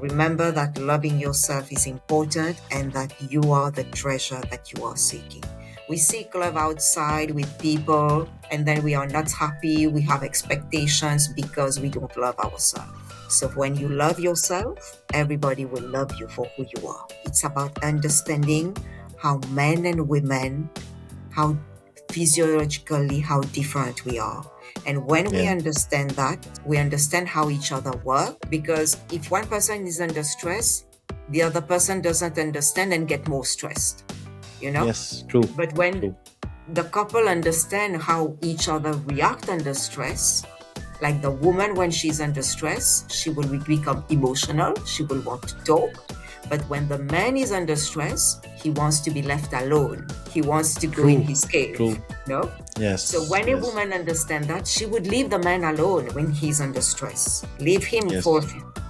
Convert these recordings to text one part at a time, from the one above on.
Remember that loving yourself is important and that you are the treasure that you are seeking. We seek love outside with people, and then we are not happy. We have expectations because we don't love ourselves. So when you love yourself, everybody will love you for who you are. It's about understanding how men and women, how physiologically, how different we are. And when we understand that, we understand how each other work, because if one person is under stress, the other person doesn't understand and get more stressed, you know? Yes, true. But when True. the couple understand how each other react under stress, like the woman, when she's under stress, she will become emotional. She will want to talk. But when the man is under stress, he wants to be left alone. He wants to go in his cave. True. No? Yes. So when a woman understands that, she would leave the man alone when he's under stress. Leave him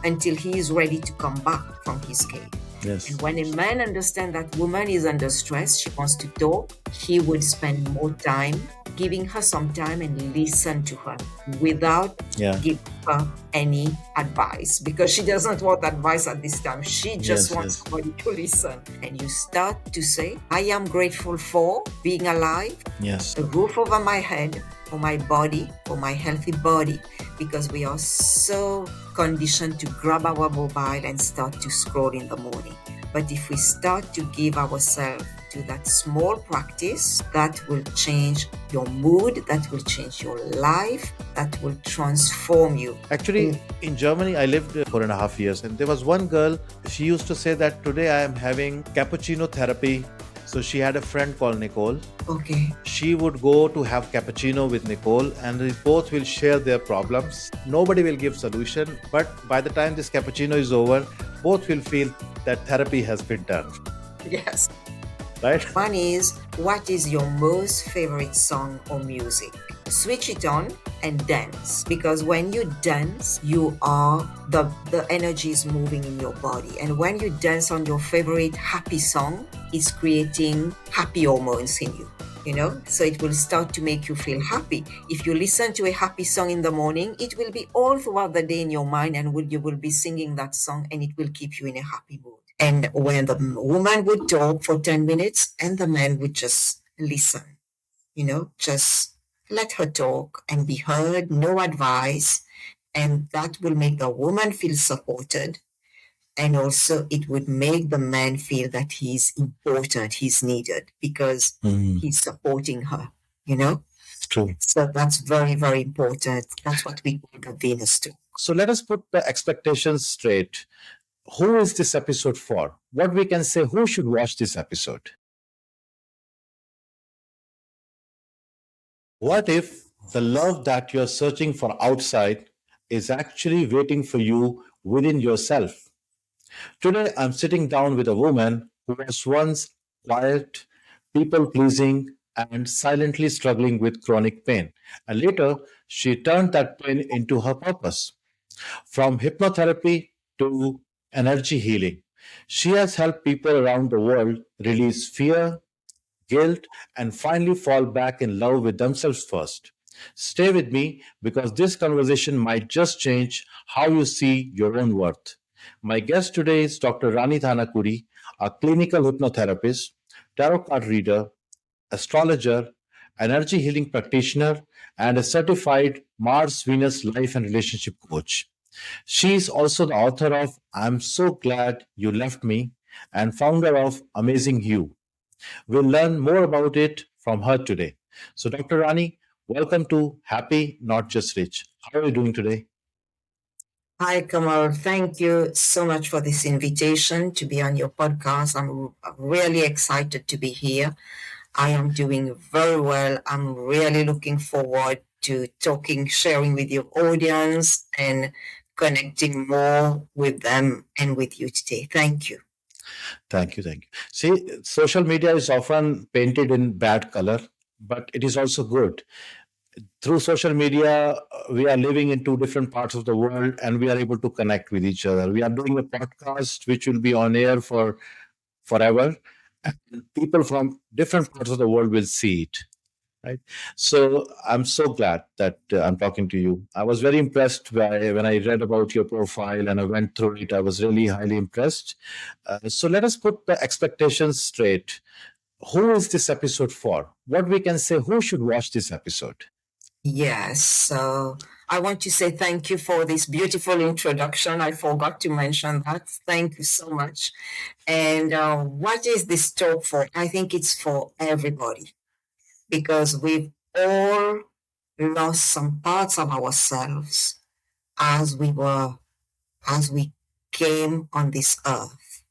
until he is ready to come back from his cave. Yes. And when a man understands that woman is under stress, she wants to talk, he would spend more time giving her some time and listen to her without giving her any advice, because she doesn't want advice at this time. She just wants somebody to listen. And you start to say, I am grateful for being alive, a roof over my head, for my body, for my healthy body, because we are so conditioned to grab our mobile and start to scroll in the morning. But if we start to give ourselves to that small practice, that will change your mood, that will change your life, that will transform you. Actually, in Germany, I lived 4.5 years, and there was one girl, she used to say that today I am having cappuccino therapy. So she had a friend called Nicole. Okay. She would go to have cappuccino with Nicole, and they both will share their problems. Nobody will give solution, but by the time this cappuccino is over, both will feel that therapy has been done. Yes. Right? One is, what is your most favorite song or music? Switch it on and dance, because when you dance, you are the energy is moving in your body, and when you dance on your favorite happy song, it's creating happy hormones in you, you know, so it will start to make you feel happy. If you listen to a happy song in the morning, it will be all throughout the day in your mind, and you will be singing that song, and it will keep you in a happy mood. And when the woman would talk for 10 minutes and the man would just listen, you know, just let her talk and be heard, no advice. And that will make the woman feel supported. And also it would make the man feel that he's important, he's needed, because he's supporting her, you know? True. So that's very, very important. That's what we call the Venus talk. So let us put the expectations straight. Who is this episode for? What we can say, who should watch this episode? What if the love that you're searching for outside is actually waiting for you within yourself? Today, I'm sitting down with a woman who was once quiet, people pleasing, and silently struggling with chronic pain. And later, she turned that pain into her purpose. From hypnotherapy to energy healing, she has helped people around the world release fear, guilt, and finally fall back in love with themselves first. Stay with me, because this conversation might just change how you see your own worth. My guest today is Dr. Rani Thanacoody, a clinical hypnotherapist, tarot card reader, astrologer, energy healing practitioner, and a certified Mars Venus life and relationship coach. She is also the author of I'm So Glad You Left Me and founder of Amazing You. We'll learn more about it from her today. So, Dr. Rani, welcome to Happy Not Just Rich. How are you doing today? Hi, Kamal. Thank you so much for this invitation to be on your podcast. I'm really excited to be here. I am doing very well. I'm really looking forward to talking, sharing with your audience, and connecting more with them and with you today. Thank you. Thank you. Thank you. See, social media is often painted in bad color, but it is also good. Through social media, we are living in two different parts of the world and we are able to connect with each other. We are doing a podcast which will be on air for forever. And people from different parts of the world will see it. Right. So I'm so glad that I'm talking to you. I was very impressed when I read about your profile and I went through it. I was really highly impressed. So let us put the expectations straight. Who is this episode for? What we can say, who should watch this episode? Yes, so I want to say thank you for this beautiful introduction. I forgot to mention that. Thank you so much. And what is this talk for? I think it's for everybody because we've all lost some parts of ourselves as we came on this earth,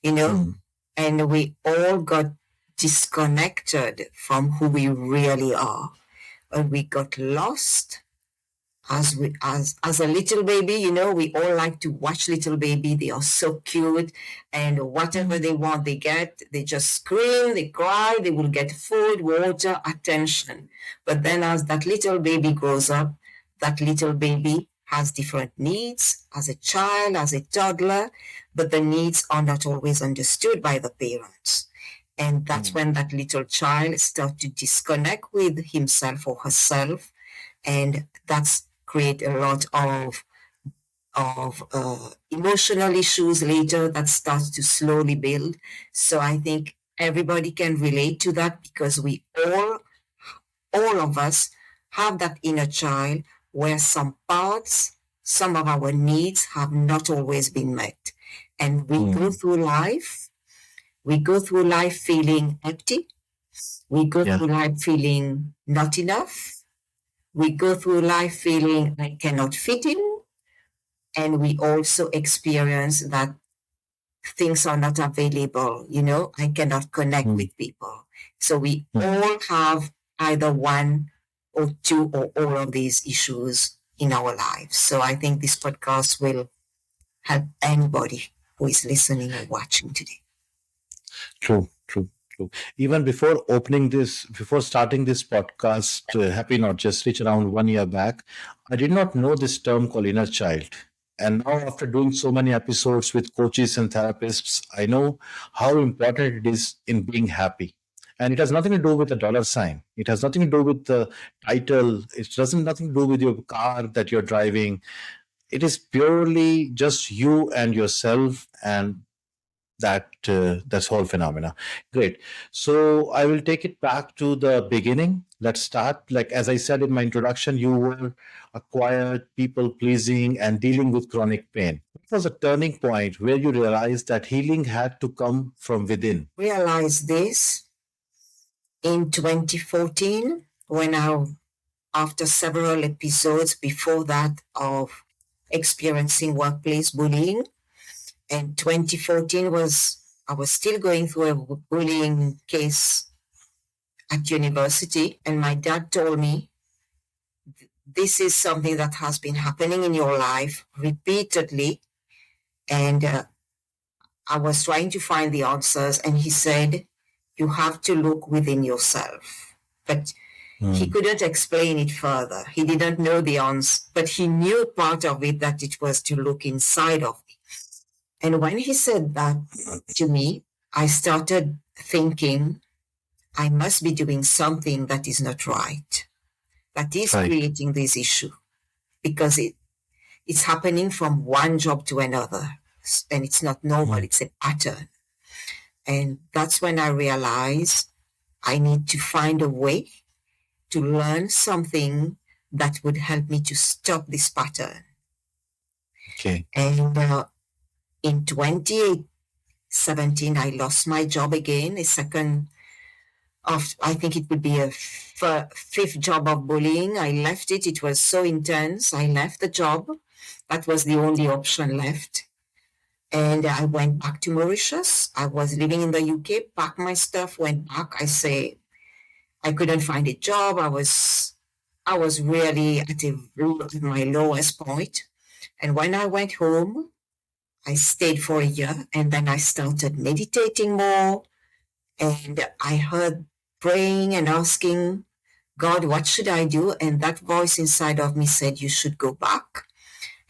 you know, Mm, and we all got disconnected from who we really are. And we got lost as a little baby. We all like to watch little baby. They are so cute, and whatever they want they get. They just scream, they cry, they will get food, water, attention. But then as that little baby grows up, that little baby has different needs as a child, as a toddler, but the needs are not always understood by the parents. And that's mm, when that little child starts to disconnect with himself or herself, and that's create a lot of emotional issues later that starts to slowly build. So I think everybody can relate to that because we all of us have that inner child where some parts, some of our needs have not always been met. And mm. we go through life feeling empty. We go Yeah. through life feeling not enough. We go through life feeling I cannot fit in, and we also experience that things are not available. I cannot connect Mm, with people. So we mm. all have either one or two or all of these issues in our lives. So I think this podcast will help anybody who is listening or watching today. True, true, true. Even before starting this podcast, Happy Not Just Reach around 1 year back, I did not know this term called inner child. And now, after doing so many episodes with coaches and therapists, I know how important it is in being happy. And it has nothing to do with the dollar sign. It has nothing to do with the title. It doesn't nothing to do with your car that you're driving. It is purely just you and yourself and that's whole phenomena. Great. So I will take it back to the beginning. Let's start. Like as I said in my introduction, you were acquired, people pleasing, and dealing with chronic pain. What was a turning point where you realized that healing had to come from within? Realize this in 2014 when after several episodes before that of experiencing workplace bullying. And 2014 I was still going through a bullying case at university. And my dad told me, this is something that has been happening in your life repeatedly. And I was trying to find the answers. And he said, you have to look within yourself. But he Mm, couldn't explain it further. He didn't know the answer, but he knew part of it, that it was to look inside of me. And when he said that to me, I started thinking I must be doing something that is not right, that is right. creating this issue, because it's happening from one job to another. And it's not normal, Mm, it's a pattern. And that's when I realized I need to find a way to learn something that would help me to stop this pattern. okay. And in 2017, I lost my job again, a second of, I think it would be a fifth job of bullying. I left it. It was so intense. I left the job. That was the only option left. And I went back to Mauritius. I was living in the UK, packed my stuff, went back. I couldn't find a job. I was really at my lowest point. And when I went home, I stayed for a year, and then I started meditating more. And I heard praying and asking God, what should I do? And that voice inside of me said, you should go back.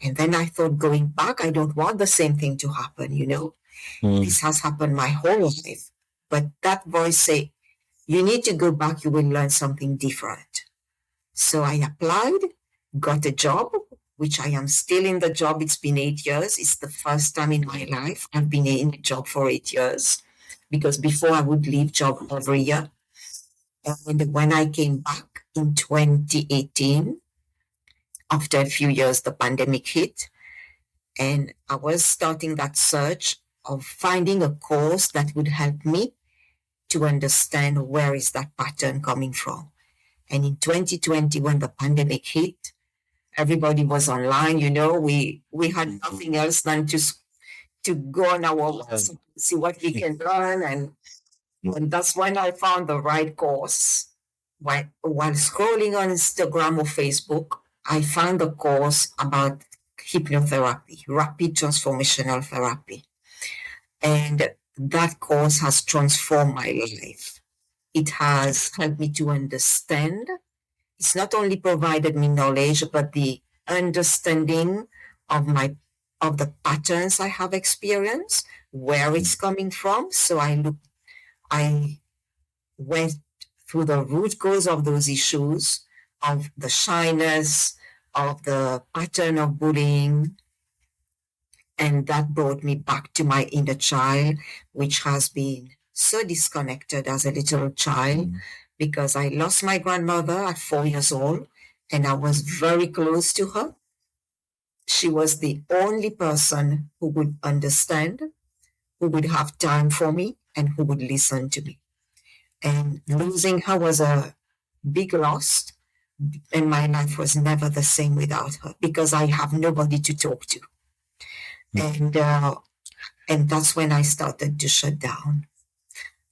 And then I thought, going back, I don't want the same thing to happen. Mm, This has happened my whole life. But that voice said, you need to go back, you will learn something different. So I applied, got a job, which I am still in the job. It's been 8 years. It's the first time in my life I've been in a job for 8 years, because before I would leave job every year. And when I came back in 2018, after a few years, the pandemic hit, and I was starting that search of finding a course that would help me to understand where is that pattern coming from. And in 2020, when the pandemic hit, everybody was online. We had nothing else than to go on our website, see what we can learn, and that's when I found the right course. While scrolling on Instagram or Facebook, I found a course about hypnotherapy, rapid transformational therapy. And that course has transformed my life. It has helped me to understand. It's not only provided me knowledge, but the understanding of the patterns I have experienced, where it's coming from. So I went through the root cause of those issues, of the shyness, of the pattern of bullying, and that brought me back to my inner child, which has been so disconnected as a little child, because I lost my grandmother at 4 years old, and I was very close to her. She was the only person who would understand, who would have time for me, and who would listen to me. And losing her was a big loss, and my life was never the same without her, because I have nobody to talk to. And that's when I started to shut down.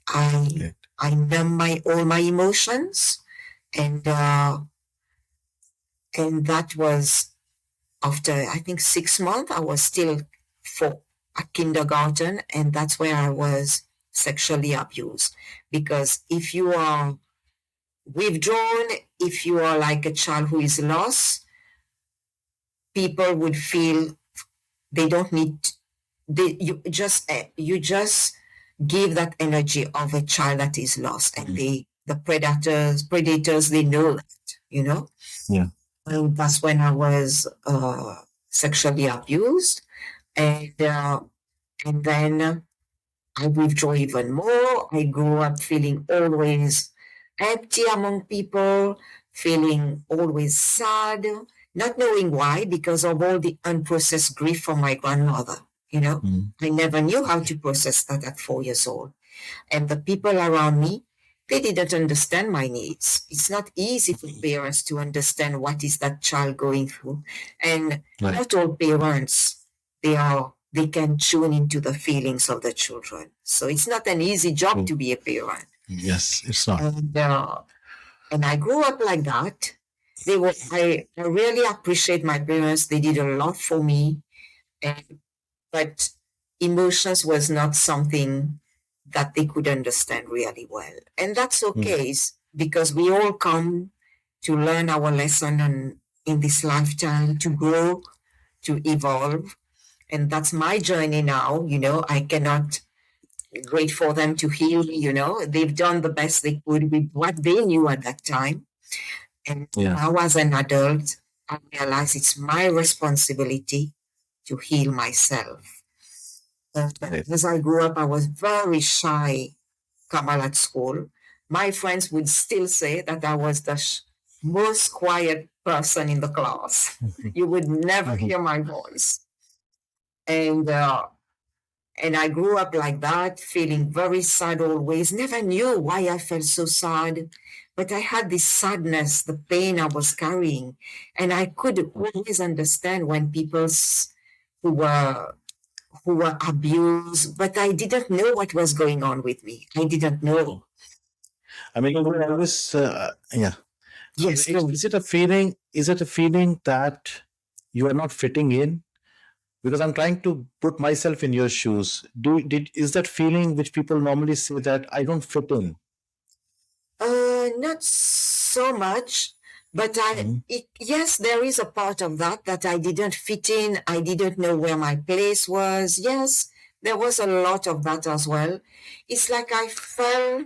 I numb all my emotions, and that was after, I think, 6 months. I was still at kindergarten, and that's where I was sexually abused. Because if you are withdrawn, if you are like a child who is lost, people would feel they don't need. You just give that energy of a child that is lost, and the predators, they know that. Yeah. And that's when I was sexually abused, and then I withdraw even more. I grew up feeling always empty among people, feeling always sad, not knowing why, because of all the unprocessed grief from my grandmother. I never knew how to process that at 4 years old. And the people around me, they didn't understand my needs. It's not easy for parents to understand what is that child going through. And not all parents, they can tune into the feelings of the children. So it's not an easy job to be a parent. Yes, it's not. And I grew up like that. I really appreciate my parents. They did a lot for me. But emotions was not something that they could understand really well. And that's okay, because we all come to learn our lesson in this lifetime, to grow, to evolve. And that's my journey now. I cannot wait for them to heal me. They've done the best they could with what they knew at that time. And now, as an adult, I realize it's my responsibility to heal myself. As I grew up, I was very shy, Kamal, at school. My friends would still say that I was the most quiet person in the class. You would never hear my voice. And I grew up like that, feeling very sad always. Never knew why I felt so sad, but I had this sadness, the pain I was carrying. And I could always understand when people who were abused, but I didn't know what was going on with me. I didn't know. I mean, you will always, yeah. Yes. Is it a feeling? Is it a feeling that you are not fitting in? Because I'm trying to put myself in your shoes. Is that feeling which people normally say that I don't fit in? Not so much, but yes, there is a part of that I didn't fit in. I didn't know where my place was. Yes, there was a lot of that as well. It's like I fell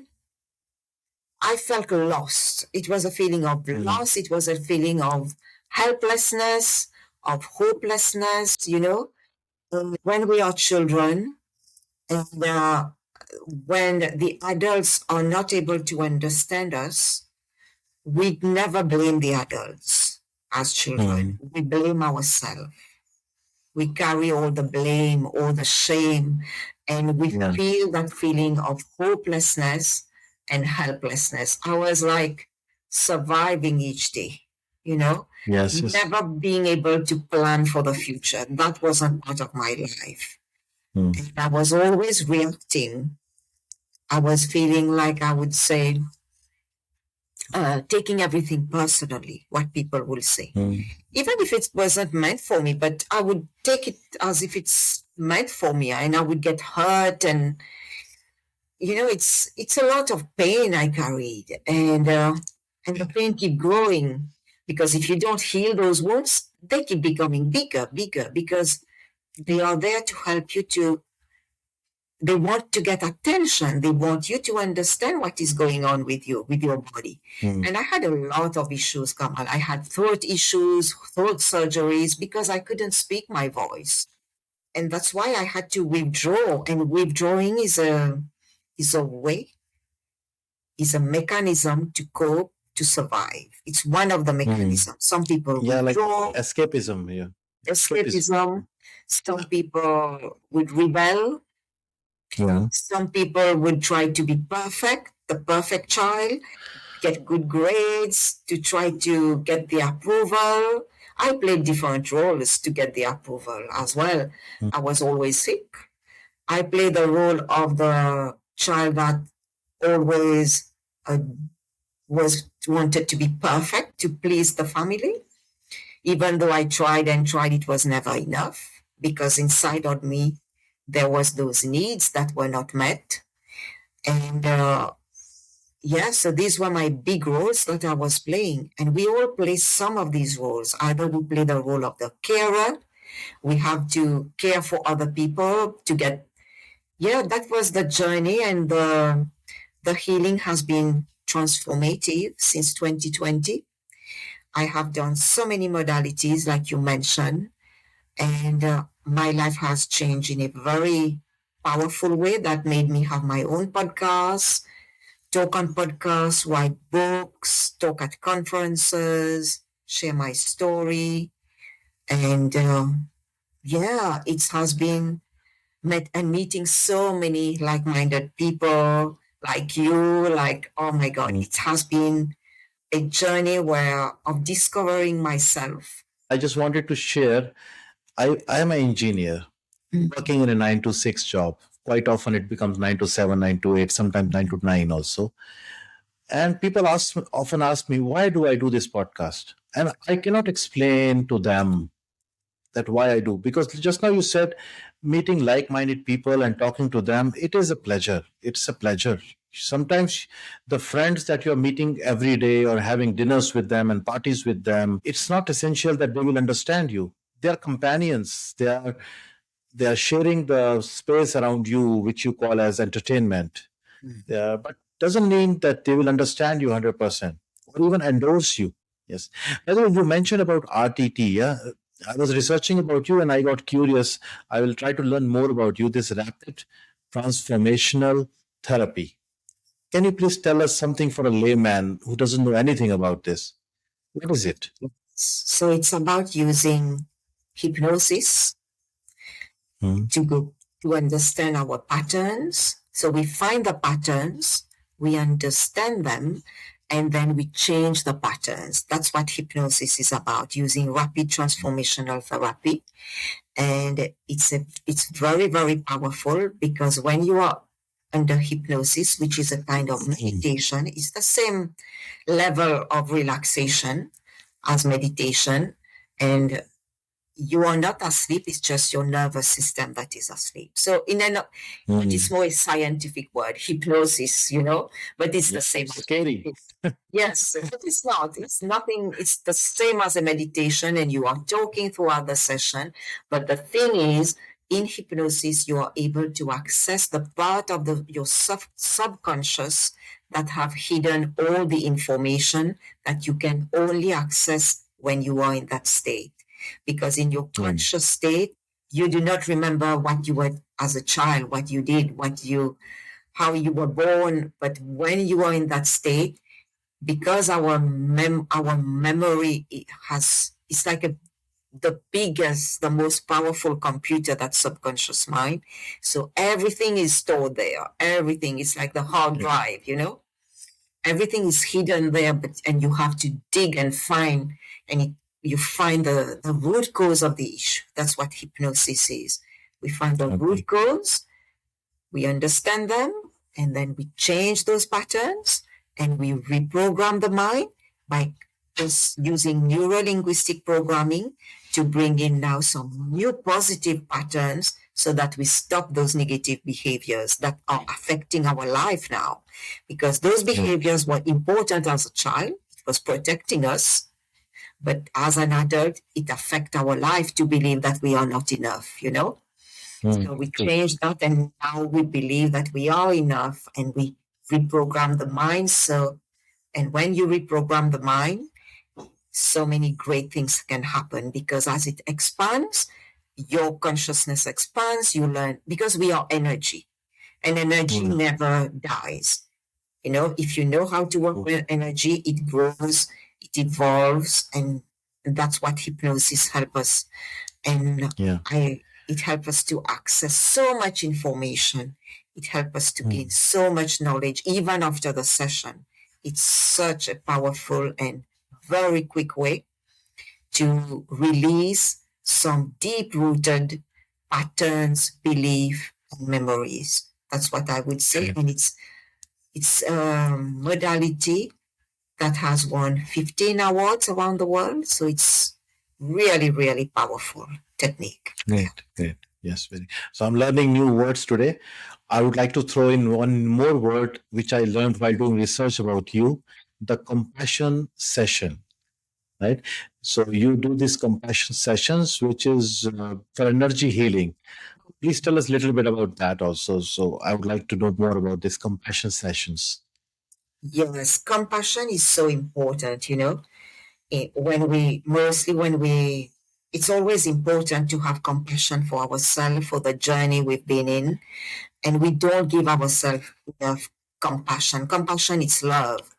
I felt lost. It was a feeling of loss. It was a feeling of helplessness, of hopelessness, when we are children and when the adults are not able to understand us, we never blame the adults as children. We blame ourselves. We carry all the blame, all the shame, and we feel that feeling of hopelessness and helplessness. I was like surviving each day, Yes, yes. never being able to plan for the future. That wasn't part of my life. And I was always reacting. I was feeling like I would say, taking everything personally, what people will say. Even if it wasn't meant for me, but I would take it as if it's meant for me, and I would get hurt, and it's a lot of pain I carried, and the pain keep growing, because if you don't heal those wounds, they keep becoming bigger, bigger, because they are there to help you to. They want to get attention. They want you to understand what is going on with you, with your body. And I had a lot of issues, Kamal. I had throat issues, throat surgeries, because I couldn't speak my voice. And that's why I had to withdraw. And withdrawing is a way, is a mechanism to cope, to survive. It's one of the mechanisms. Some people withdraw. Like escapism. Yeah. Escapism. Some people would rebel. Yeah. Some people would try to be perfect, the perfect child, get good grades, to try to get the approval. I played different roles to get the approval as well. I was always sick. I played the role of the child that always was wanted to be perfect to please the family. Even though I tried and tried, it was never enough, because inside of me, there was those needs that were not met. And so these were my big roles that I was playing. And we all play some of these roles. Either we play the role of the carer, we have to care for other people to get, that was the journey. And the healing has been transformative since 2020. I have done so many modalities, like you mentioned, and my life has changed in a very powerful way that made me have my own podcast, talk on podcasts, write books, talk at conferences, share my story. And it has been meeting so many like-minded people like you, like, oh my God, it has been a journey of discovering myself. I just wanted to share. I am an engineer working in a 9 to 6 job. Quite often it becomes 9 to 7, 9 to 8, sometimes 9 to 9 also. And people often ask me, why do I do this podcast? And I cannot explain to them that why I do. Because just now you said meeting like-minded people and talking to them, it is a pleasure. It's a pleasure. Sometimes the friends that you're meeting every day or having dinners with them and parties with them, it's not essential that they will understand you. They are companions. They are sharing the space around you, which you call as entertainment. But doesn't mean that they will understand you 100% or even endorse you. Yes. By the way, you mentioned about RTT. Yeah. I was researching about you and I got curious. I will try to learn more about you. This rapid transformational therapy. Can you please tell us something for a layman who doesn't know anything about this? What is it? So it's about using hypnosis to understand our patterns. So we find the patterns, we understand them, and then we change the patterns. That's what hypnosis is about, using rapid transformational therapy. And it's very, very powerful, because when you are under hypnosis, which is a kind of meditation, it's the same level of relaxation as meditation. And you are not asleep, it's just your nervous system that is asleep. So it's more a scientific word, hypnosis, but it's the same. Scary. Yes, but it's not. It's nothing. It's the same as a meditation, and you are talking throughout the session. But the thing is, in hypnosis, you are able to access the part of your subconscious that have hidden all the information that you can only access when you are in that state. Because in your conscious state, you do not remember what you were as a child, what you did, how you were born. But when you are in that state, because our memory it's like the biggest, the most powerful computer, that subconscious mind. So everything is stored there. Everything is like the hard drive. Everything is hidden there, and you have to dig and find, you find the root cause of the issue. That's what hypnosis is. We find the root cause, we understand them, and then we change those patterns, and we reprogram the mind by just using neuro-linguistic programming to bring in now some new positive patterns, so that we stop those negative behaviors that are affecting our life now. Because those behaviors were important as a child, it was protecting us, but as an adult, it affects our life to believe that we are not enough. So we changed that, and now we believe that we are enough, and we reprogram the mind. And when you reprogram the mind, so many great things can happen, because as it expands, your consciousness expands, you learn, because we are energy, and energy never dies. If you know how to work with energy, it grows, it evolves, and that's what hypnosis helps us. And it helps us to access so much information. It helps us to gain so much knowledge, even after the session. It's such a powerful and very quick way to release some deep-rooted patterns, belief, and memories. That's what I would say. And it's a modality that has won 15 awards around the world. So it's really, really powerful technique. Great. Yes, very. So I'm learning new words today. I would like to throw in one more word which I learned while doing research about you: the compassion session. Right? So you do these compassion sessions, which is for energy healing. Please tell us a little bit about that also. So I would like to know more about these compassion sessions. Yes, compassion is so important. It's always important to have compassion for ourselves, for the journey we've been in, and we don't give ourselves enough compassion. Compassion is love.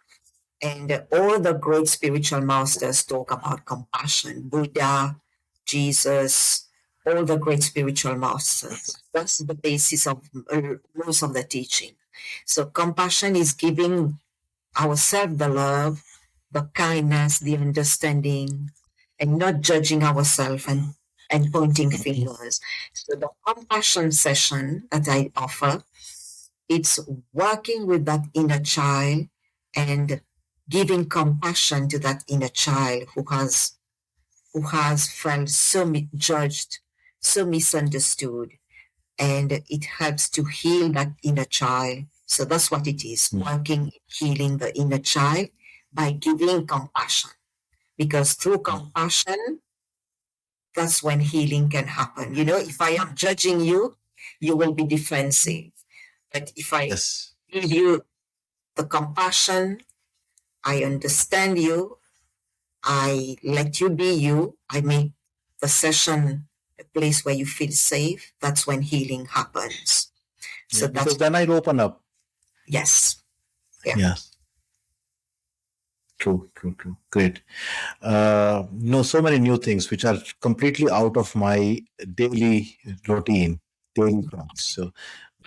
And all the great spiritual masters talk about compassion. Buddha, Jesus, all the great spiritual masters. That's the basis of most of the teaching. So compassion is giving ourselves the love, the kindness, the understanding, and not judging ourselves and pointing fingers. So the compassion session that I offer, it's working with that inner child and giving compassion to that inner child who has felt so judged, so misunderstood, and it helps to heal that inner child. So that's what it is, working, healing the inner child by giving compassion. Because through compassion, that's when healing can happen. If I am judging you, you will be defensive. But if I give you the compassion, I understand you, I let you be you, I make the session a place where you feel safe, that's when healing happens. So because then I'll open up. Yes. Yeah. Yes. True. Great. So many new things which are completely out of my daily routine, daily thoughts. So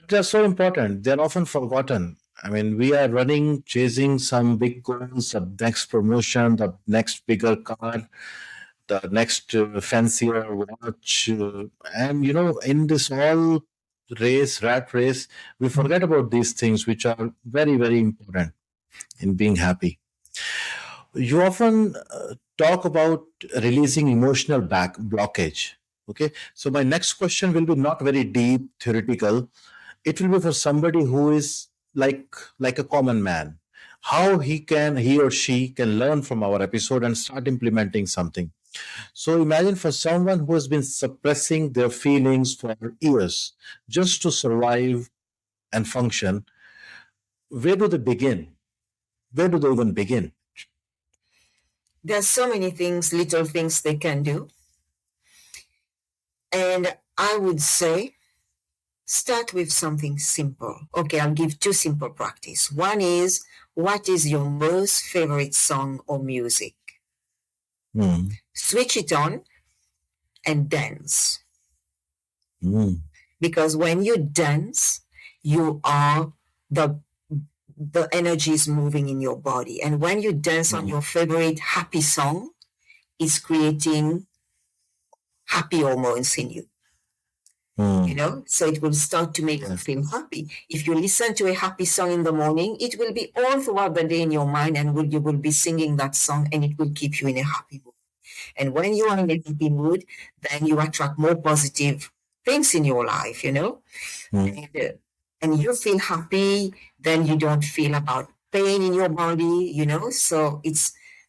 they're so important. They're often forgotten. I mean, we are running, chasing some big goals, the next promotion, the next bigger car, the next fancier watch. And, in this all rat race, we forget about these things which are very, very important in being happy. You often talk about releasing emotional back blockage. Okay, so my next question will be not very deep theoretical. It will be for somebody who is like a common man, how he or she can learn from our episode and start implementing something. So imagine for someone who has been suppressing their feelings for years just to survive and function, where do they begin? Where do they even begin? There's so many things, little things they can do. And I would say start with something simple. Okay, I'll give two simple practice. One is, what is your most favorite song or music? Mm. Switch it on and dance. Mm. Because when you dance, you are the energy is moving in your body. And when you dance on your favorite happy song, it's creating happy hormones in you. So it will start to make you feel happy. If you listen to a happy song in the morning, it will be all throughout the day in your mind, and you will be singing that song, and it will keep you in a happy mood. And when you are in a happy mood, then you attract more positive things in your life, and you feel happy, then you don't feel about pain in your body, so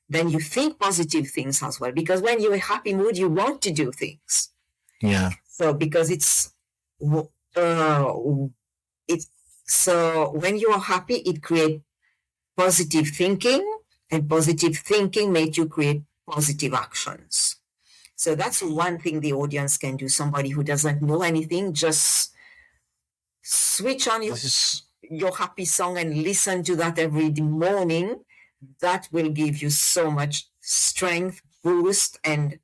then you think positive things as well, because when you're in a happy mood, you want to do things. Yeah. So because so when you are happy, it creates positive thinking, and positive thinking makes you create positive actions. So that's one thing the audience can do. Somebody who doesn't know anything, just switch on your happy song and listen to that every morning. That will give you so much strength, and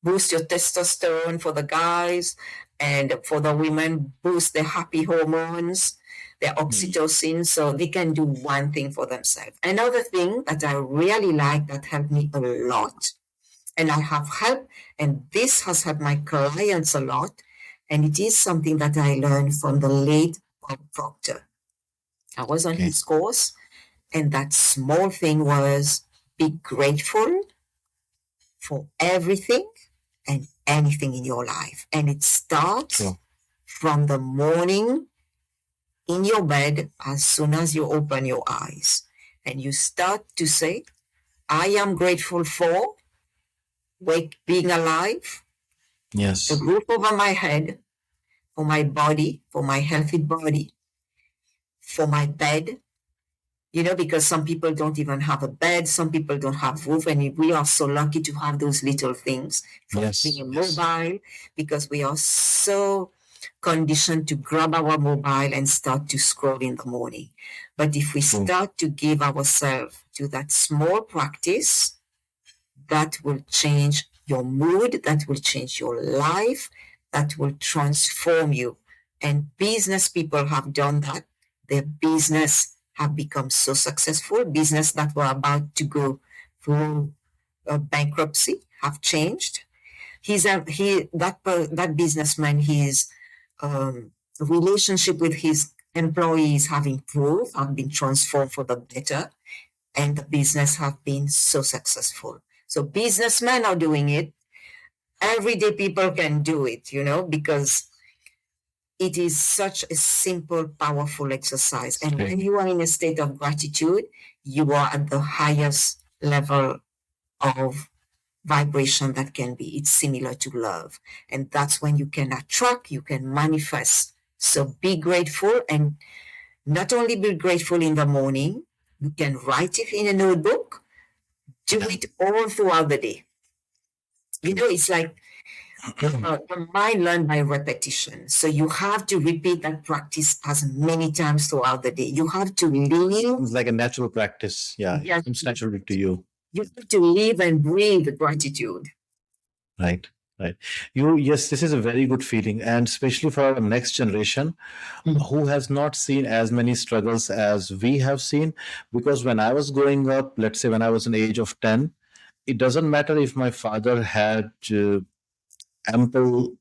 boost your testosterone for the guys, and for the women, boost their happy hormones, their oxytocin, so they can do one thing for themselves. Another thing that I really like that helped me a lot, and I have helped, and this has helped my clients a lot, and it is something that I learned from the late Bob Proctor. I was on his course, and that small thing was, be grateful for everything and anything in your life. And it starts from the morning in your bed, as soon as you open your eyes. And you start to say, I am grateful for being alive, Yes. the roof over my head, for my body, for my healthy body, for my bed, because some people don't even have a bed, some people don't have roof, and we are so lucky to have those little things. For being mobile, because we are so conditioned to grab our mobile and start to scroll in the morning. But if we start to give ourselves to that small practice, that will change your mood, that will change your life, that will transform you. And business people have done that. Their business have become so successful. Business that were about to go through bankruptcy have changed. That businessman, his relationship with his employees have improved, have been transformed for the better, and the business have been so successful. So businessmen are doing it. Everyday people can do it, because it is such a simple, powerful exercise. And when you are in a state of gratitude, you are at the highest level of vibration that can be. It's similar to love. And that's when you can attract, you can manifest. So be grateful, and not only be grateful in the morning, you can write it in a notebook, do it all throughout the day. It's like the mind learned by repetition. So you have to repeat that practice as many times throughout the day. You have to live. It's like a natural practice. Yeah. It comes naturally to you. You have to live and breathe gratitude. Right. Right. Yes, this is a very good feeling. And especially for our next generation who has not seen as many struggles as we have seen. Because when I was growing up, let's say when I was in the age of 10, it doesn't matter if my father had ample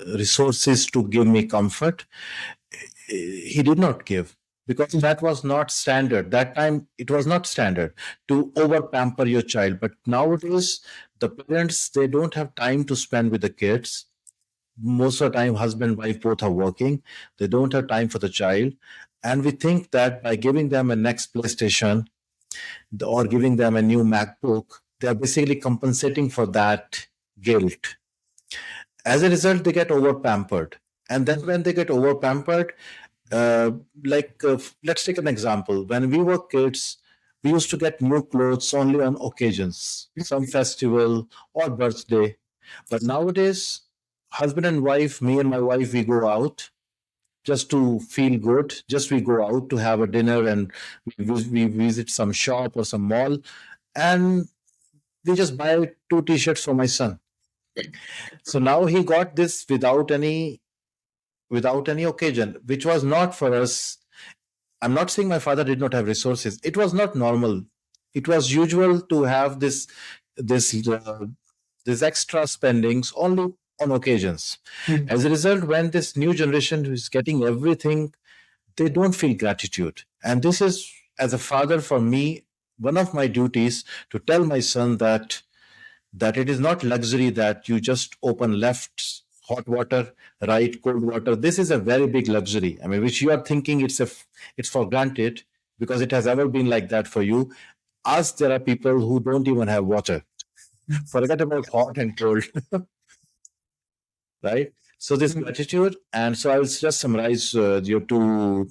resources to give me comfort. He did not give, because that was not standard. That time it was not standard to over pamper your child. But nowadays, the parents, they don't have time to spend with the kids. Most of the time, husband and wife both are working. They don't have time for the child. And we think that by giving them a next PlayStation or giving them a new MacBook, they are basically compensating for that guilt. As a result, they get over pampered. And then when they get over pampered, Uh, let's take an example. When we were kids, we used to get new clothes only on occasions, some festival or birthday. But nowadays, husband and wife, me and my wife, we go out just to feel good. Just we go out to have a dinner and we visit some shop or some mall, and we just buy two t-shirts for my son. So now he got this without any occasion, which was not for us. I'm not saying my father did not have resources. It was not normal. It was usual to have this this extra spendings only on occasions. As a result, when this new generation is getting everything, they don't feel gratitude. And this is, as a father, for me, one of my duties to tell my son that it is not luxury that you just open left hot water, right cold water. This is a very big luxury. I mean, which you are thinking it's for granted because it has ever been like that for you. As there are people who don't even have water. Forget about hot and cold, right? So this gratitude, and so I will just summarize your two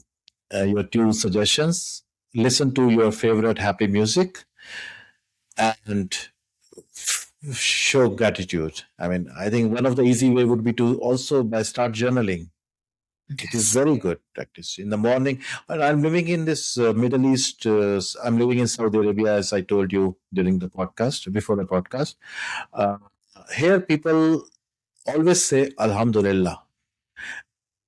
suggestions. Listen to your favorite happy music and show gratitude. I mean, I think one of the easy way would be to also by start journaling. It is very good practice in the morning. And I'm living in this Middle East. I'm living in Saudi Arabia, as I told you during the podcast, before the podcast. Uh, Here, people always say Alhamdulillah,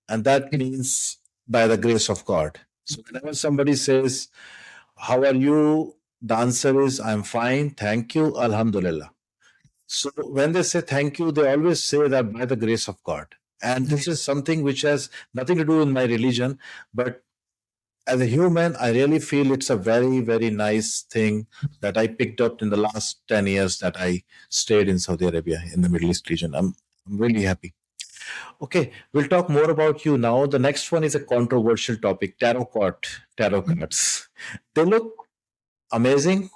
and that means by the grace of God. So whenever somebody says, "How are you?" the answer is, "I'm fine, thank you, Alhamdulillah." So when they say thank you, they always say that by the grace of God. And this is something which has nothing to do with my religion, but as a human, I really feel it's a very, very nice thing that I picked up in the last 10 years that I stayed in Saudi Arabia in the Middle East region. I'm really happy. Okay, we'll talk more about you now. The next one is a controversial topic, tarot cards. They look amazing,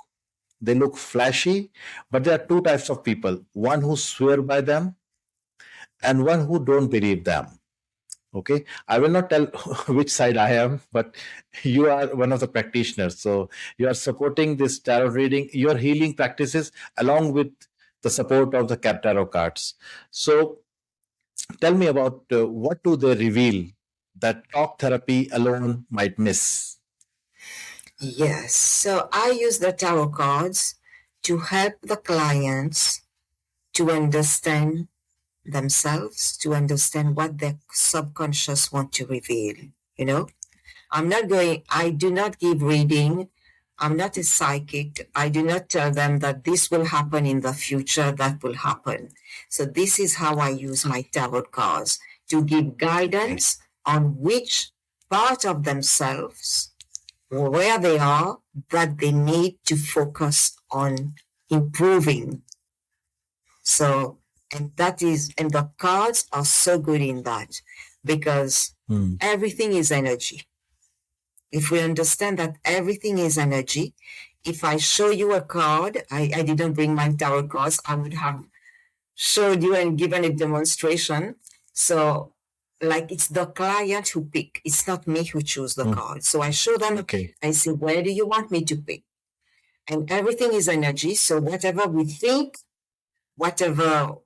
they look flashy, but there are two types of people, one who swear by them and one who don't believe them. Okay, I will not tell which side I am, but you are one of the practitioners, so you are supporting this tarot reading, your healing practices, along with the support of the tarot cards. So tell me about what do they reveal that talk therapy alone might miss. Yes. So I use the tarot cards to help the clients to understand themselves, to understand what their subconscious want to reveal. You know, I do not give reading. I'm not a psychic. I do not tell them that this will happen in the future, that will happen. So this is how I use my tarot cards to give guidance on which part of themselves, where they are, that they need to focus on improving. So, and the cards are so good in that because everything is energy. If we understand that everything is energy, if I show you a card, I didn't bring my tarot cards, I would have showed you and given a demonstration. So, like it's the client who pick. It's not me who choose the card. So I show them. Okay. I say, where do you want me to pick? And everything is energy. So whatever we think, whatever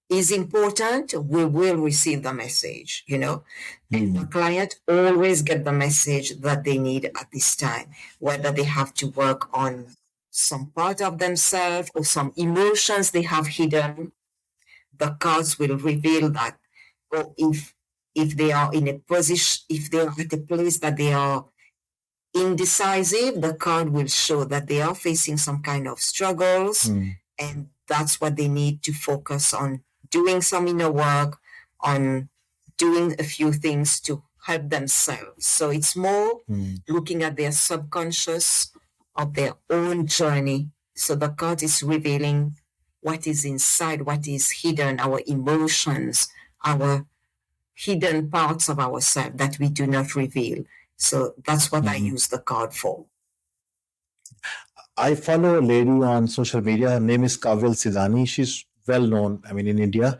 is important, we will receive the message, And the client always get the message that they need at this time, whether they have to work on some part of themselves or some emotions they have hidden. The cards will reveal that. Or if they are in a position, if they are at a place that they are indecisive, the card will show that they are facing some kind of struggles, and that's what they need to focus on, doing some inner work, on doing a few things to help themselves. So it's more looking at their subconscious of their own journey. So the card is revealing what is inside, what is hidden, our emotions, our hidden parts of ourselves that we do not reveal. So that's what I use the card for. I follow a lady on social media. Her name is Kavil Sidani. She's well known, I mean, in India.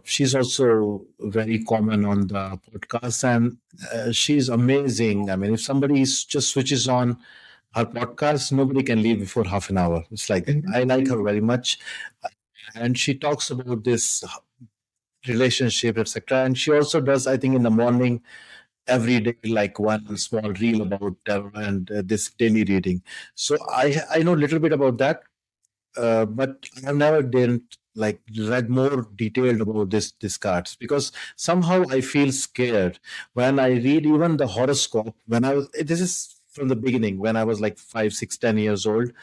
She's also very common on the podcast, and she's amazing. I mean, if just switches on her podcast, nobody can leave before half an hour. It's like, I like her very much. And she talks about this relationship, etc. And she also does, I think, in the morning every day, like one small reel about and this daily reading. So I know a little bit about that, but I have never didn't like read more detailed about this cards, because somehow I feel scared when I read even the horoscope. When I was this is from the beginning, when I was like 5, 6, 10 years old,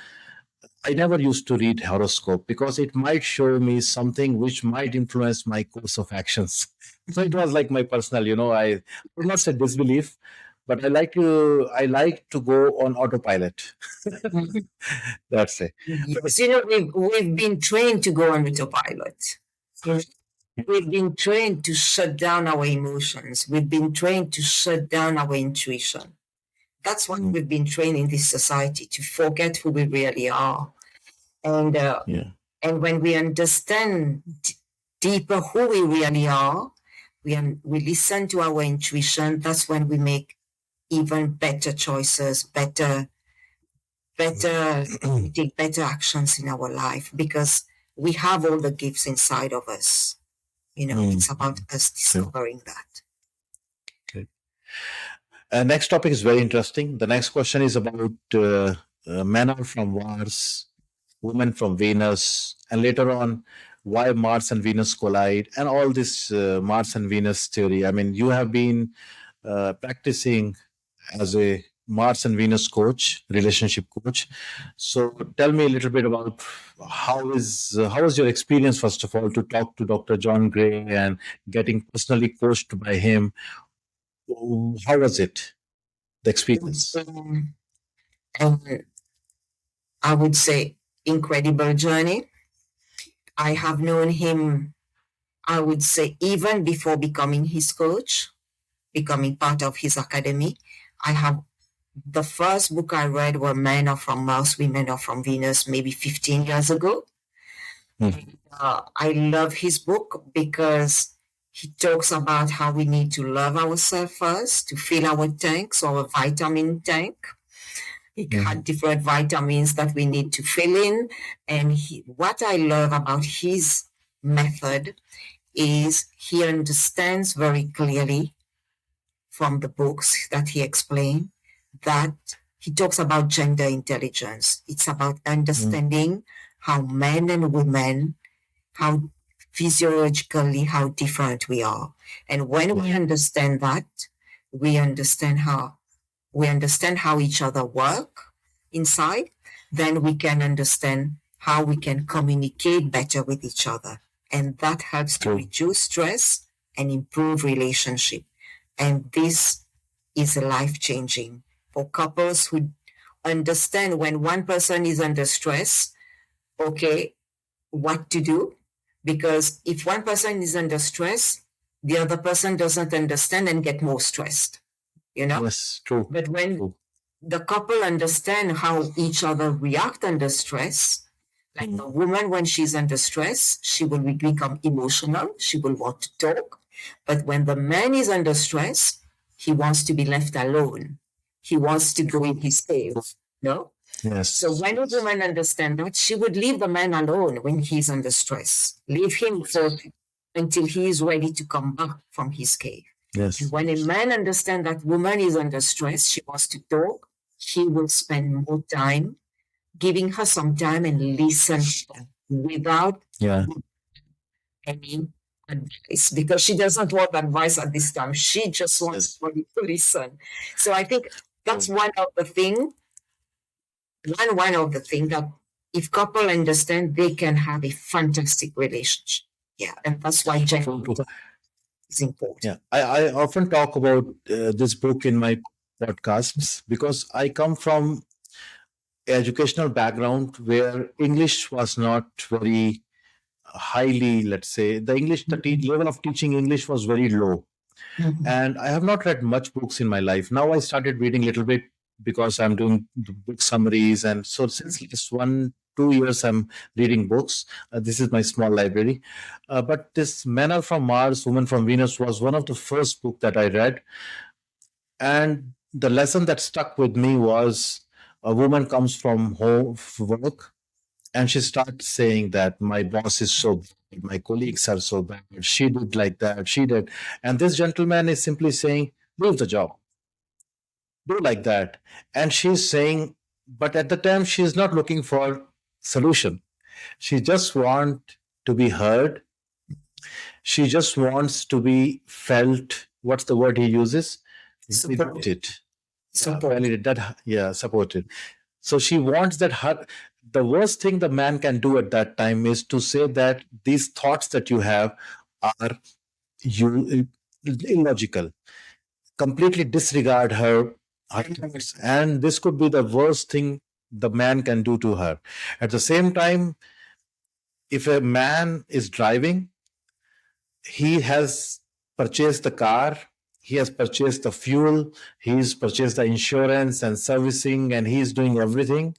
I never used to read horoscope because it might show me something which might influence my course of actions. So it was like my personal, I would not say disbelief, but I like to go on autopilot. That's it. Yes, we've been trained to go on autopilot. We've been trained to shut down our emotions. We've been trained to shut down our intuition. That's what we've been trained in this society, to forget who we really are. And Yeah. and when we understand deeper who we really are, we listen to our intuition. That's when we make even better choices, we take better actions in our life, because we have all the gifts inside of us. It's about us discovering that. Okay. Next topic is very interesting. The next question is about men are from Mars, women from Venus, and later on, why Mars and Venus collide, and all this Mars and Venus theory. I mean, you have been practicing as a Mars and Venus coach, relationship coach. So tell me a little bit about how was your experience, first of all, to talk to Dr. John Gray and getting personally coached by him. How was it, the experience? And I would say incredible journey. I have known him, I would say, even before becoming his coach, becoming part of his academy. The first book I read were Men Are From Mars, Women Are From Venus, maybe 15 years ago. I love his book because he talks about how we need to love ourselves first to fill our tanks, our vitamin tank. He had different vitamins that we need to fill in. And what I love about his method is he understands very clearly from the books that he explained that he talks about gender intelligence. It's about understanding how men and women, how physiologically, how different we are. And when we understand that, we understand how each other work inside, then we can understand how we can communicate better with each other. And that helps to reduce stress and improve relationship. And this is life-changing for couples who understand when one person is under stress, okay, what to do. Because if one person is under stress, the other person doesn't understand and get more stressed. Yes, true. But when the couple understand how each other react under stress, like the woman, when she's under stress, she will become emotional. She will want to talk. But when the man is under stress, he wants to be left alone. He wants to go in his cave. No? Yes. So when a woman understands that, she would leave the man alone when he's under stress. Leave him until he is ready to come back from his cave. Yes. And when a man understands that woman is under stress, she wants to talk, he will spend more time giving her some time and listen without any advice, because she doesn't want advice at this time. She just wants somebody to listen. So I think that's one of the things that if couple understand, they can have a fantastic relationship. Yeah, and that's why gender is important. Yeah, I often talk about this book in my podcasts because I come from educational background where English was not very highly, let's say, the level of teaching English was very low. And I have not read much books in my life. Now I started reading a little bit because I'm doing the book summaries. And so since last 1 2 years I'm reading books. This is my small library. But this Men Are From Mars, Women From Venus was one of the first book that I read. And the lesson that stuck with me was a woman comes from home work and she starts saying that my boss is so bad, my colleagues are so bad, she did like that, she did. And this gentleman is simply saying, leave the job, do like that. And she's saying, but at the time, she's not looking for solution. She just want to be heard. She just wants to be felt. What's the word he uses? Supported. Validated. That, yeah, supported. So she wants that her. The worst thing the man can do at that time is to say that these thoughts that you have are you illogical. Completely disregard her thoughts, and this could be the worst thing the man can do to her. At the same time, if a man is driving, he has purchased the car, he has purchased the fuel, he's purchased the insurance and servicing, and he's doing everything.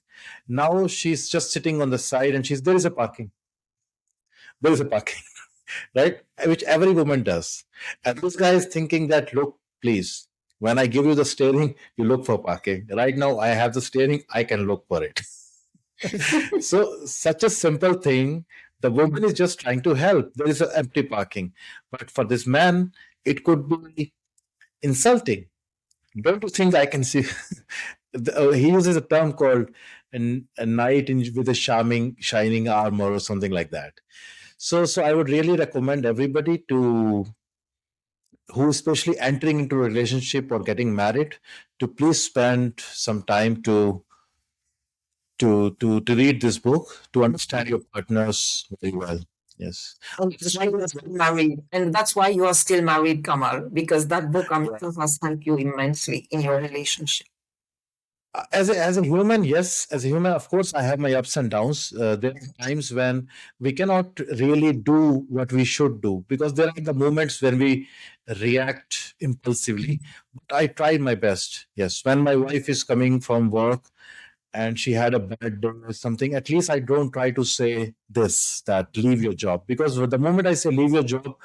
Now she's just sitting on the side and she's, there is a parking, there is a parking, right? Which every woman does. And this guy is thinking that, look, please, when I give you the steering, you look for parking. Right now, I have the steering, I can look for it. So, such a simple thing, the woman is just trying to help. There is an empty parking. But for this man, it could be insulting. Don't you think I can see? He uses a term called a knight with a shining armor or something like that. So I would really recommend everybody to who especially entering into a relationship or getting married to please spend some time to read this book to understand your partners very well. Yes. And that's why you are still married. And that's why you are still married, Kamal, because that book, I'm sure, has helped you immensely in your relationship. As a human, yes, as a human, of course, I have my ups and downs. There are times when we cannot really do what we should do because there are the moments when we react impulsively. But I tried my best. Yes, when my wife is coming from work and she had a bad day or something, at least I don't try to say this, that leave your job. Because the moment I say leave your job,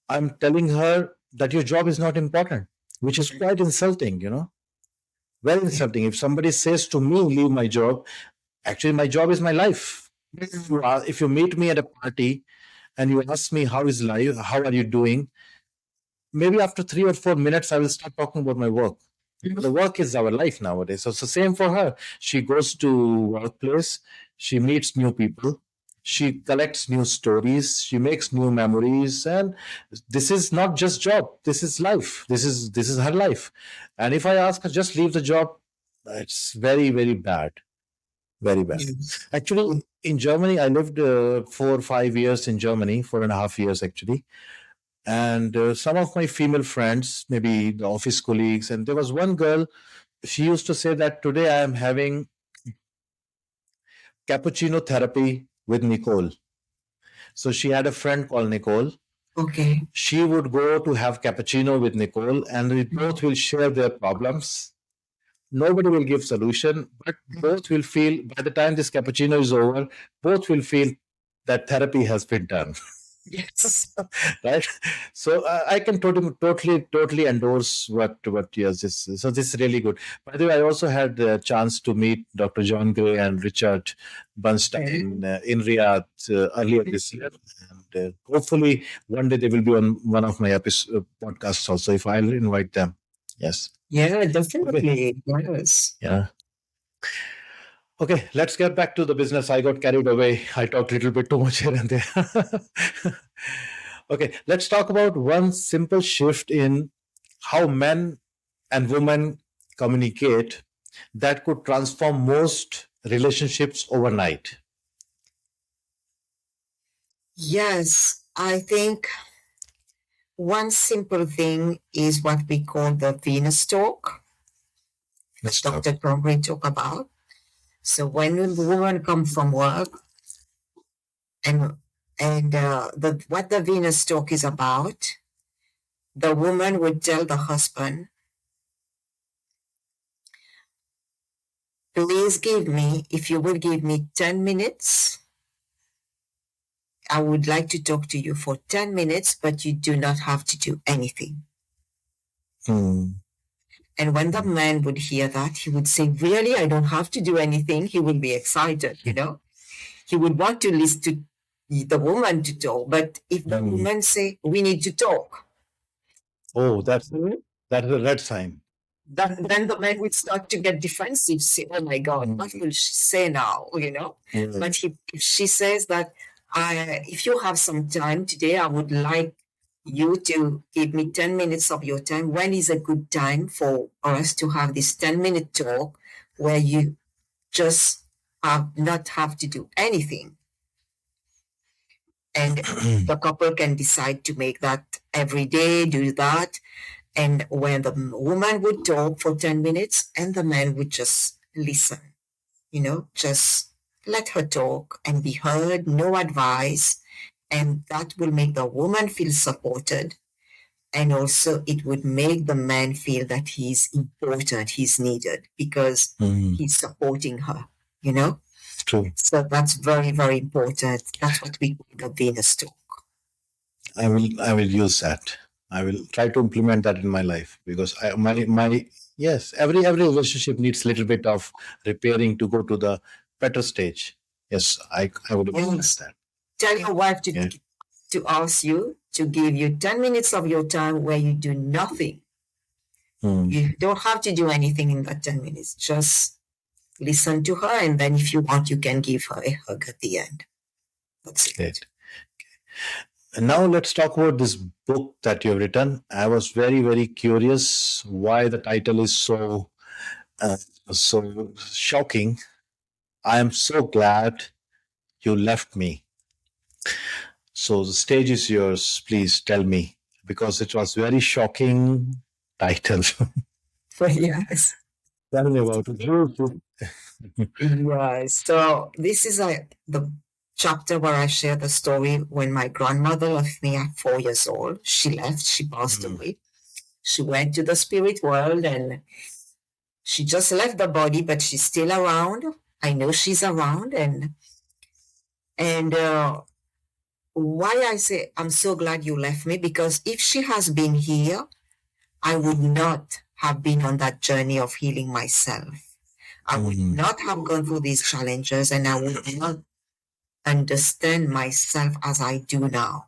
I'm telling her that your job is not important, which is quite insulting, very insulting. If somebody says to me, leave my job, actually, my job is my life. If you meet me at a party and you ask me, how is life? How are you doing? Maybe after 3 or 4 minutes, I will start talking about my work. The work is our life nowadays. So it's the same for her. She goes to workplace, she meets new people, she collects new stories, she makes new memories, and this is not just job. This is life. This is her life. And if I ask her just leave the job, it's very very bad, very bad. Yes. Actually, in Germany, I lived 4 or 5 years in Germany, 4.5 years actually. And some of my female friends, maybe the office colleagues, and there was one girl, she used to say that today I am having cappuccino therapy with Nicole. So she had a friend called Nicole. Okay. She would go to have cappuccino with Nicole, and we both will share their problems. Nobody will give solution, but both will feel by the time this cappuccino is over, both will feel that therapy has been done. Yes. Right. So I can totally endorse what you just. So this is really good. By the way, I also had the chance to meet Dr. John Gray and Richard Bernstein in Riyadh earlier this year, and hopefully one day they will be on one of my podcasts also. If I'll invite them, yes. Yeah, definitely. Yes. Yeah. Okay, let's get back to the business. I got carried away. I talked a little bit too much here and there. Okay, let's talk about one simple shift in how men and women communicate that could transform most relationships overnight. Yes, I think one simple thing is what we call the Venus talk, which Dr. Conway talk about. So when the woman comes from work, and what the Venus talk is about, the woman would tell the husband, please give me, if you would give me 10 minutes, I would like to talk to you for 10 minutes, but you do not have to do anything. And when the man would hear that, he would say, really, I don't have to do anything. He would be excited, you know. He would want to listen to the woman to talk. But if the woman say, we need to talk. Oh, that is a red sign. Then the man would start to get defensive, say, oh my God, what will she say now, you know? But if she says that, if you have some time today, I would like you to give me 10 minutes of your time. When is a good time for us to have this 10-minute talk where you just not have to do anything? And the couple can decide to make that every day, do that. And when the woman would talk for 10 minutes and the man would just listen, you know, just let her talk and be heard, no advice. And that will make the woman feel supported. And also it would make the man feel that he's important, he's needed because he's supporting her, you know? True. So that's very, very important. That's what we call the Venus talk. I will use that. I will try to implement that in my life because yes, every relationship needs a little bit of repairing to go to the better stage. Yes, I would implement that. Tell your wife to ask you to give you 10 minutes of your time where you do nothing. You don't have to do anything in that 10 minutes. Just listen to her, and then if you want, you can give her a hug at the end. That's it. Great. And now let's talk about this book that you've written. I was very, very curious why the title is so shocking. I am so glad you left me. So the stage is yours. Please tell me, because it was very shocking title. Yes. Tell me about it. Yes. So this is the chapter where I share the story when my grandmother left me at 4 years old. She left, she passed away. She went to the spirit world and she just left the body, but she's still around. I know she's around. And why I say I'm so glad you left me, because if she has been here, I would not have been on that journey of healing myself. I would not have gone through these challenges, and I would not understand myself as I do now.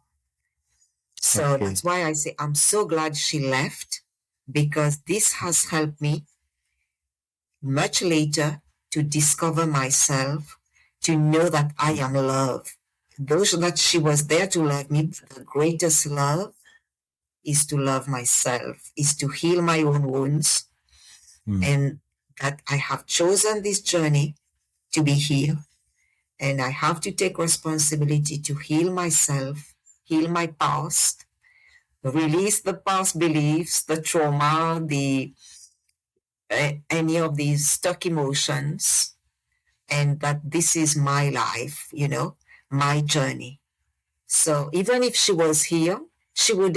So that's why I say I'm so glad she left, because this has helped me much later to discover myself, to know that I am love. Those that she was there to love me, but the greatest love is to love myself, is to heal my own wounds, and that I have chosen this journey to be here. And I have to take responsibility to heal myself, heal my past, release the past beliefs, the trauma, any of these stuck emotions, and that this is my life, you know, my journey. So even if she was here, she would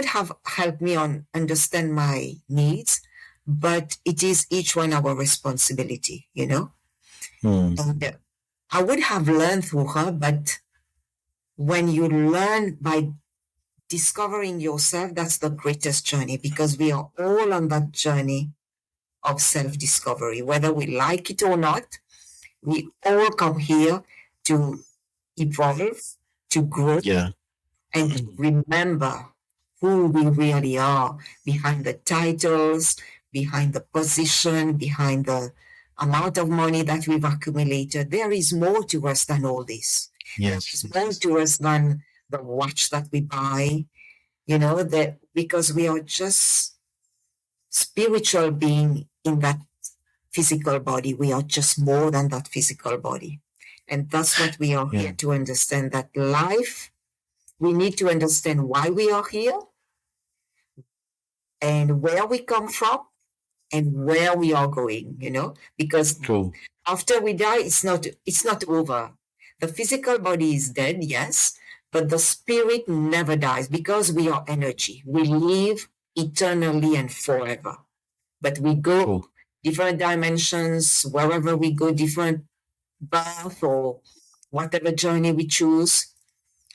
have helped me understand my needs, but it is each one our responsibility, you know. And I would have learned through her, but when you learn by discovering yourself, that's the greatest journey, because we are all on that journey of self-discovery, whether we like it or not. We all come here to evolve, to grow, and to remember who we really are behind the titles, behind the position, behind the amount of money that we've accumulated. There is more to us than all this. Yes. There's more to us than the watch that we buy, you know, that because we are just spiritual being in that physical body. We are just more than that physical body. And that's what we are here to understand, that life, we need to understand why we are here and where we come from and where we are going, you know, because after we die, it's not over. The physical body is dead, yes, but the spirit never dies, because we are energy. We live eternally and forever. But we go different dimensions, wherever we go, different birth or whatever journey we choose,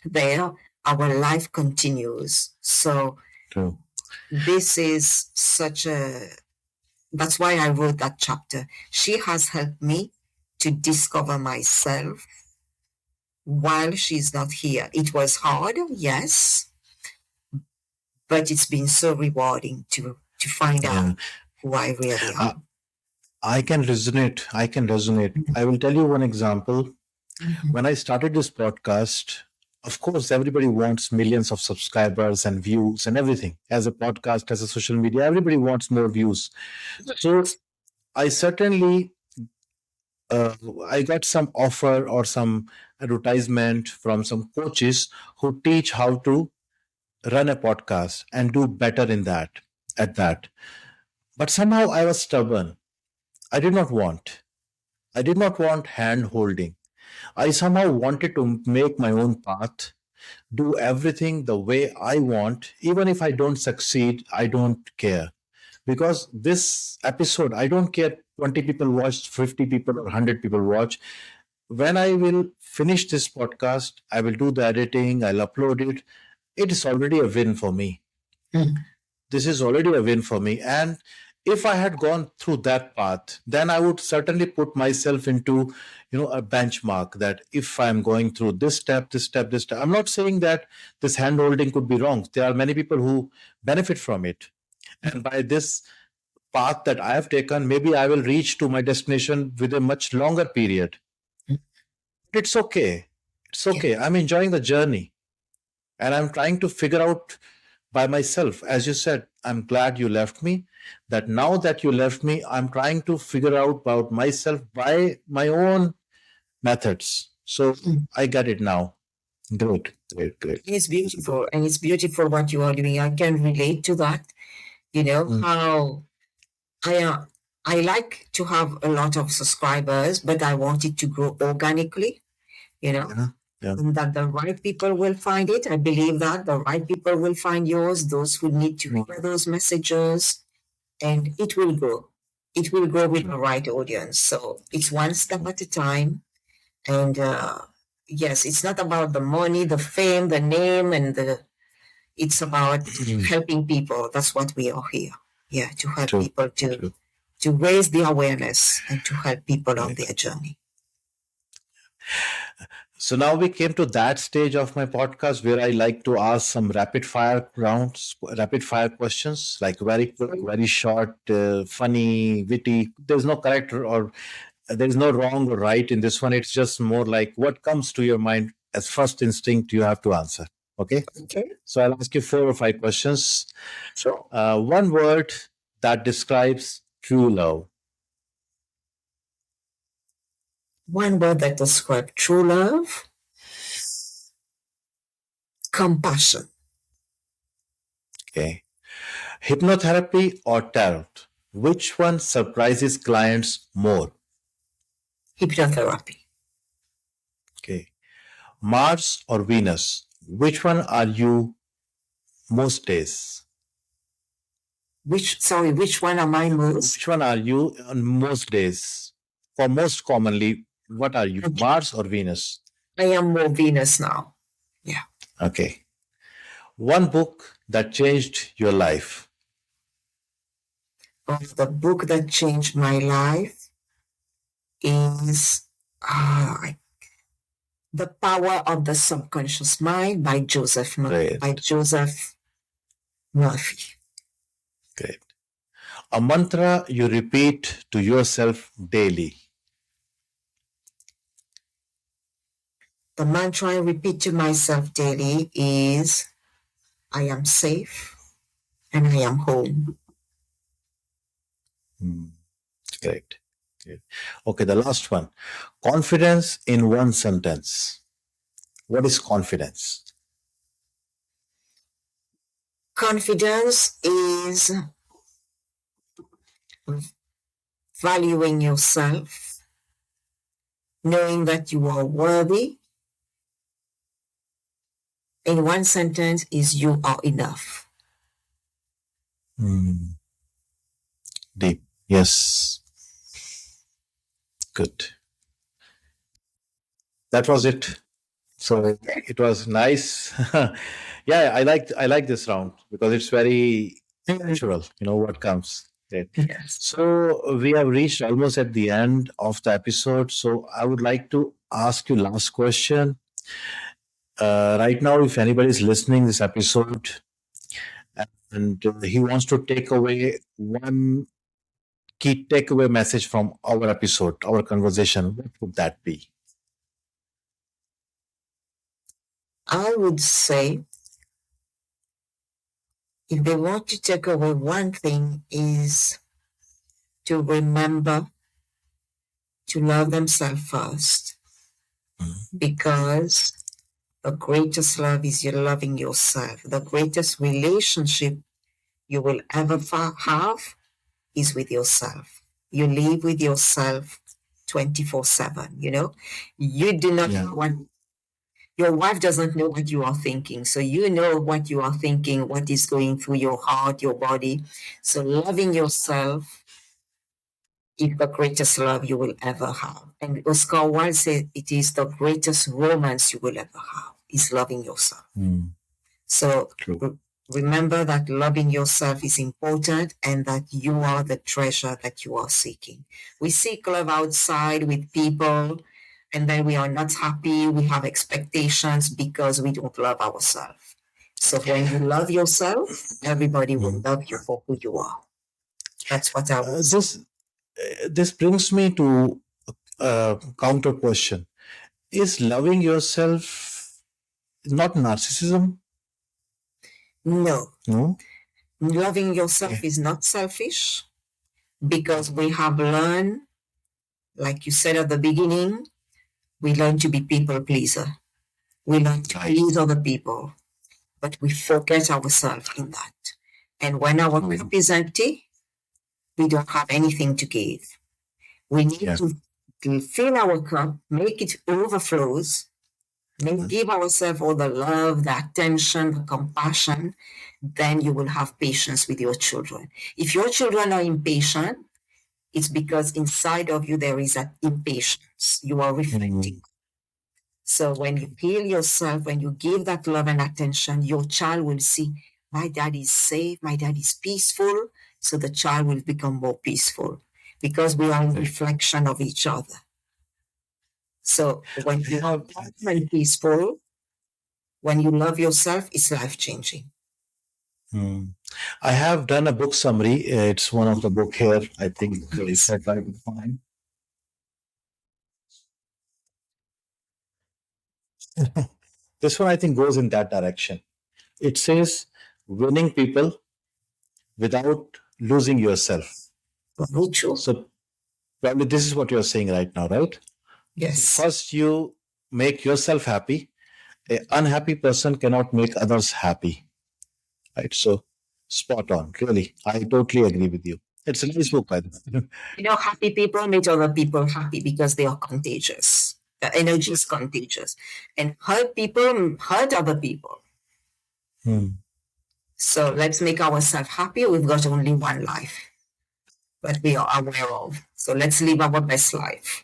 there our life continues. So True. this is such a, that's why I wrote that chapter. She has helped me to discover myself while she's not here. It was hard, yes, but it's been so rewarding to find Yeah. out who I really am. I can resonate. I can resonate. I will tell you one example. When I started this podcast, of course, everybody wants millions of subscribers and views and everything. As a podcast, as a social media, everybody wants more views. So I certainly, I got some offer or some advertisement from some coaches who teach how to run a podcast and do better in that, at that. But somehow I was stubborn. I did not want. I did not want hand holding. I somehow wanted to make my own path, do everything the way I want. Even if I don't succeed, I don't care. Because this episode, I don't care 20 people watch, 50 people or 100 people watch. When I will finish this podcast, I will do the editing, I'll upload it. It is already a win for me. This is already a win for me. And if I had gone through that path, then I would certainly put myself into, a benchmark that if I'm going through this step, this step, this step. I'm not saying that this hand holding could be wrong. There are many people who benefit from it. And by this path that I have taken, maybe I will reach to my destination with a much longer period. It's okay. It's okay. I'm enjoying the journey. And I'm trying to figure out by myself. As you said, I'm glad you left me. That now that you left me, I'm trying to figure out about myself by my own methods. So I get it now. Great, great, great. It's beautiful, and it's beautiful what you are doing. I can relate to that. How I like to have a lot of subscribers, but I want it to grow organically. Yeah. And that the right people will find it. I believe that the right people will find yours, those who need to hear those messages, and it will grow. It will grow with the right audience. So it's one step at a time. And yes, it's not about the money, the fame, the name, and it's about helping people. That's what we are here. Yeah, to help people to raise the awareness and to help people on their journey. So now we came to that stage of my podcast where I like to ask some rapid fire rounds, rapid fire questions, like very quick, very short, funny, witty. There's no correct or there's no wrong or right in this one. It's just more like what comes to your mind as first instinct you have to answer. Okay. So I'll ask you 4 or 5 questions. Sure. One word that describes true love. One word that describes true love: compassion. Okay. Hypnotherapy or tarot? Which one surprises clients more? Hypnotherapy. Okay. Mars or Venus? Which one are you most days? Which one am I most? Which one are you on most days? For most commonly, what are you, Mars or Venus? I am more Venus now. Yeah. Okay. One book that changed your life. The book that changed my life is The Power of the Subconscious Mind by Joseph Murphy. Great. A mantra you repeat to yourself daily. The mantra I repeat to myself daily is, I am safe and I am home. Great. Okay, the last one. Confidence in one sentence. What is confidence? Confidence is valuing yourself, knowing that you are worthy. In one sentence is you are enough. Deep. Yes. Good. That was it. So it was nice. Yeah, I like this round because it's very natural. You know what comes. Great. Yes. So we have reached almost at the end of the episode. So I would like to ask you last question. Right now, if anybody is listening this episode and he wants to take away one key takeaway message from our episode, our conversation, what would that be? I would say if they want to take away one thing is to remember to love themselves first, because the greatest love is you loving yourself. The greatest relationship you will ever have is with yourself. You live with yourself 24/7, you know? You do not Yeah. know what your wife doesn't know what you are thinking. So you know what you are thinking, what is going through your heart, your body. So loving yourself is the greatest love you will ever have. And Oscar Wilde said it is the greatest romance you will ever have, is loving yourself. Mm, So true. remember that loving yourself is important and that you are the treasure that you are seeking. We seek love outside with people and then we are not happy. We have expectations because we don't love ourselves. So when you love yourself, everybody will love you for who you are. That's what I would say. This brings me to a counter question. Is loving yourself not narcissism? No, No. loving yourself Okay. is not selfish because we have learned, like you said at the beginning, we learn to be people pleaser. We learn to Right. please other people, but we forget ourselves in that. And when our cup is empty, we don't have anything to give. We need Yeah. to fill our cup, make it overflows, give ourselves all the love, the attention, the compassion, then you will have patience with your children. If your children are impatient, it's because inside of you there is an impatience. You are reflecting. So when you heal yourself, when you give that love and attention, your child will see, my dad is safe, my dad is peaceful. So the child will become more peaceful because we are a reflection of each other. So when you are calm and peaceful, when you love yourself, it's life changing. I have done a book summary. It's one of the book here. I think if I try to find. This one I think goes in that direction. It says winning people without losing yourself. Very true. So probably this is what you're saying right now, right? Yes. First you make yourself happy. An unhappy person cannot make others happy. Right? So spot on. Really. I totally agree with you. It's a nice book, by the way. You know, happy people make other people happy because they are contagious. The energy is contagious. And hurt people hurt other people. So let's make ourselves happy. We've got only one life that we are aware of. So let's live our best life.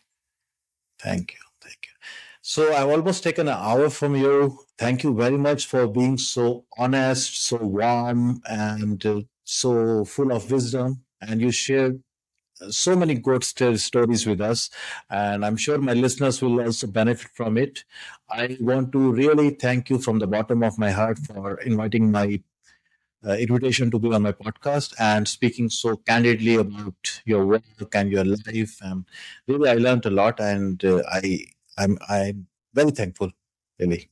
Thank you. Thank you. So I've almost taken an hour from you. Thank you very much for being so honest, so warm, and so full of wisdom. And you shared so many good stories with us. And I'm sure my listeners will also benefit from it. I want to really thank you from the bottom of my heart for inviting my invitation to be on my podcast and speaking so candidly about your work and your life. Really, I learned a lot, and I'm very thankful. Really,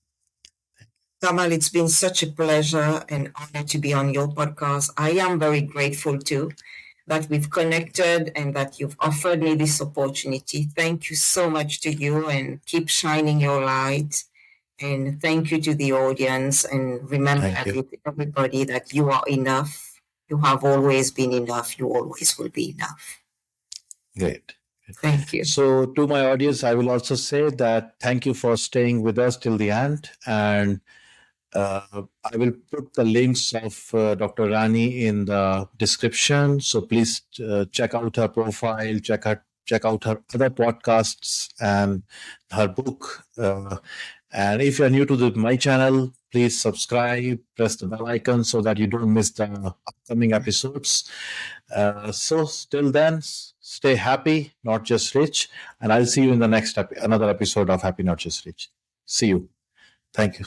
Kamal, it's been such a pleasure and honor to be on your podcast. I am very grateful too that we've connected and that you've offered me this opportunity. Thank you so much to you and keep shining your light. And thank you to the audience. And remember, thank you. everybody, that you are enough. You have always been enough. You always will be enough. Great. Thank you. So, to my audience, I will also say that thank you for staying with us till the end. And I will put the links of Dr. Rani in the description. So please check out her profile, check out her other podcasts and her book. And if you're new to my channel, please subscribe, press the bell icon so that you don't miss the upcoming episodes. So till then, stay happy, not just rich. And I'll see you in the next another episode of Happy Not Just Rich. See you. Thank you.